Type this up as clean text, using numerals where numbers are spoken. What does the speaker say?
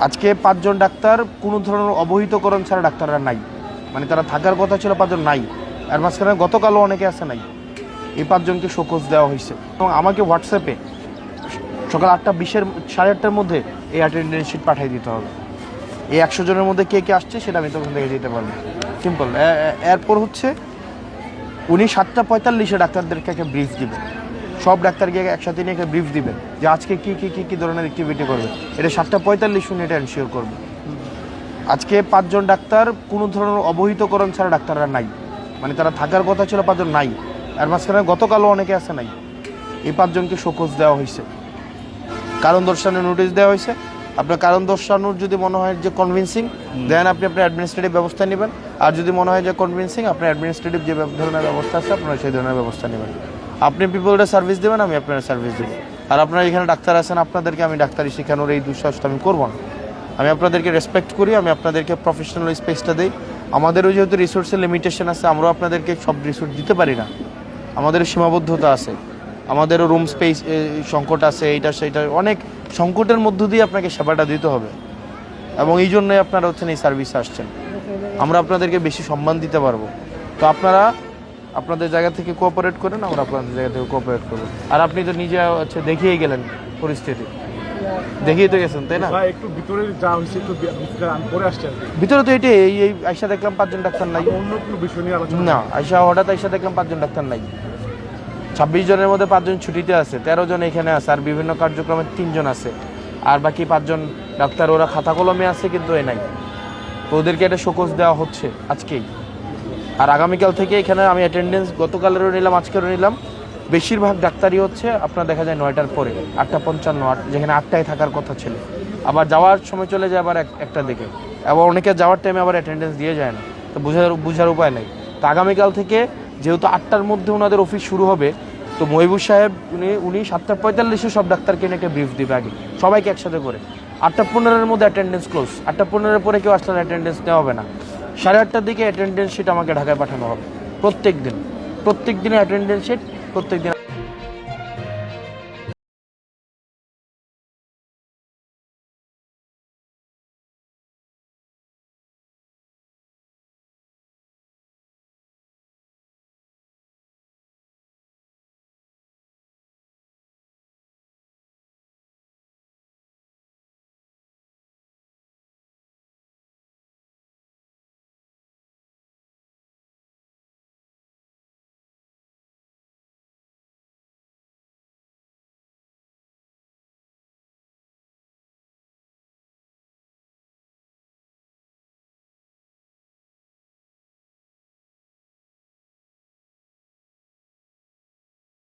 আজকে 5 জন ডাক্তার কোনো ধরনের অবহিতকরণ ছাড়া ডাক্তাররা নাই, মানে তারা থাকার কথা ছিল 5 জন নাই। আর মাঝখানে গতকালও অনেকে আছে নাই। এই 5 জনকে শোকজ দেওয়া হয়েছে এবং আমাকে হোয়াটসঅ্যাপে সকাল 8:20 8:30টার মধ্যে এই অ্যাটেন্ডেন্স শিট পাঠিয়ে দিতে হবে। এই 100 জনের মধ্যে কে কে আসছে সেটা আমি তখন দেখে দিতে পারবো, সিম্পল। এরপর হচ্ছে উনি 7:45 ডাক্তারদেরকে একটা ব্রিফ দিবেন, সব ডাক্তারকে একসাথে নিয়ে একটা ব্রিফ দিবেন যে আজকে কী ধরনের অ্যাক্টিভিটি করবে। এটা 7:45 উনি এটা এনশিওর করবে। আজকে 5 জন ডাক্তার কোনো ধরনের অবহিতকরণ ছাড়া ডাক্তাররা নাই, মানে তারা থাকার কথা ছিল 5 জন নাই। আর মাঝখানে গতকালও অনেকে আছে নাই। এই 5 জনকে শোকজ দেওয়া হয়েছে, কারণ দর্শানোর নোটিশ দেওয়া হয়েছে। আপনার কারণ দর্শানোর যদি মনে হয় যে কনভিন্সিং, দেন আপনি আপনার অ্যাডমিনিস্ট্রেটিভ ব্যবস্থা নেবেন। আর যদি মনে হয় যে কনভিন্সিং, আপনার অ্যাডমিনিস্ট্রেটিভ যে ধরনের ব্যবস্থা আছে আপনারা সেই ধরনের ব্যবস্থা নেবেন। আপনি পিপলটা সার্ভিস দেবেন, আমি আপনার সার্ভিস দেবো। আর আপনারা এখানে ডাক্তার আছেন, আপনাদেরকে আমি ডাক্তারি শেখানোর এই দুঃসাহসটা আমি করবো না। আমি আপনাদেরকে রেসপেক্ট করি, আমি আপনাদেরকে প্রফেশনাল স্পেসটা দিই। আমাদেরও যেহেতু রিসোর্সের লিমিটেশন আছে, আমরাও আপনাদেরকে সব রিসোর্স দিতে পারি না, আমাদের সীমাবদ্ধতা আছে, আমাদেরও রুম স্পেস সংকট আছে, এইটা সেইটা অনেক সংকটের মধ্য দিয়ে আপনাকে সেবাটা দিতে হবে। এবং এই জন্যই আপনারা হচ্ছেন এই সার্ভিসে আসছেন, আমরা আপনাদেরকে বেশি সম্মান দিতে পারবো। তো আপনারা আপনাদের জায়গা থেকে কোঅপারেট করেন, আমরা আপনাদের জায়গা থেকে কোঅপারেট করবো। আর আপনি তো নিজে হচ্ছে দেখিয়েই গেলেন পরিস্থিতি, দেখিয়ে তো গেছেন, তাই না? একটু ভিতরে যা হয়েছে একটু আমি পরে আসছি। ভিতরে তো এটাই, এই আইসা দেখলাম 5 জন ডাক্তার নাই। অন্য কোনো বিষয় নিয়ে আলোচনা না, হঠাৎ আইসা দেখলাম 5 জন ডাক্তার নাই। 26 জনের মধ্যে 5 জন ছুটিতে আছে, 13 জন এখানে আছে, আর বিভিন্ন কার্যক্রমে 3 জন আছে। আর বাকি 5 জন ডাক্তার ওরা খাতা কলমে আছে কিন্তু এ নাই। তো ওদেরকে একটা শোকজ দেওয়া হচ্ছে আজকেই। আর আগামীকাল থেকে এখানে আমি অ্যাটেন্ডেন্স গতকালেরও নিলাম, আজকেরও নিলাম। বেশিরভাগ ডাক্তারই হচ্ছে আপনার দেখা যায় 9টার পরে, 8:55, যেখানে 8টায় থাকার কথা ছিল। আবার যাওয়ার সময় চলে যায় আবার 1টা দিকে। আবার অনেকে যাওয়ার টাইমে আবার অ্যাটেন্ডেন্স দিয়ে যায় না, তো বোঝার উপায় নেই। তো আগামীকাল থেকে যেহেতু 8টার মধ্যে ওনাদের অফিস শুরু হবে, তো মহিবুর সাহেব উনি 7:45 সব ডাক্তারকে নিয়ে একটা ব্রিফ দিবে আগে, সবাইকে একসাথে করে। 8:15 মধ্যে অ্যাটেন্ডেন্স ক্লোজ, 8:15 পরে কেউ আসলে অ্যাটেন্ডেন্স নেওয়া হবে না। 8:30টার দিকে অ্যাটেন্ডেন্স শিট আমাকে ঢাকায় পাঠানো হবে প্রত্যেক দিনে অ্যাটেন্ডেন্স শিট প্রত্যেক দিন।